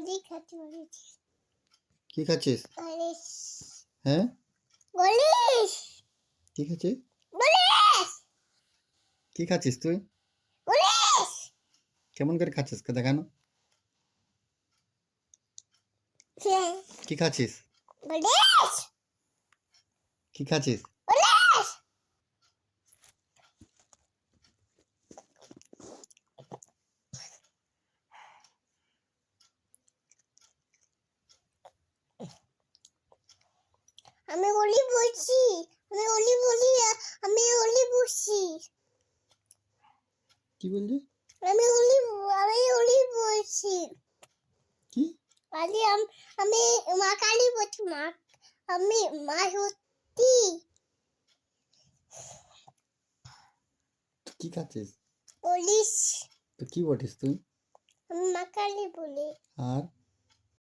গলি খাচ্ছি বলেছি। কি খাচ্ছিস? গলিশ হ্যাঁ গলিশ কি খাচ্ছিস? গলিশ কি খাচ্ছিস তুই? গলিশ কেমন করে খাচ্ছিস দেখানো? কি খাচ্ছিস? গলিশ কি খাচ্ছিস? গলিশ আমি গলি বলছি, আমি গলি বলি, আমি গলি বলছি, কি বললি? আমি গলি বলছি। কি? কালি আমি মা কালি বলছি, মা আমি মা সত্যি। কি খাচ্ছিস? গলিশ তো কি বটিস তুই? আমি মা কালি বলি। আর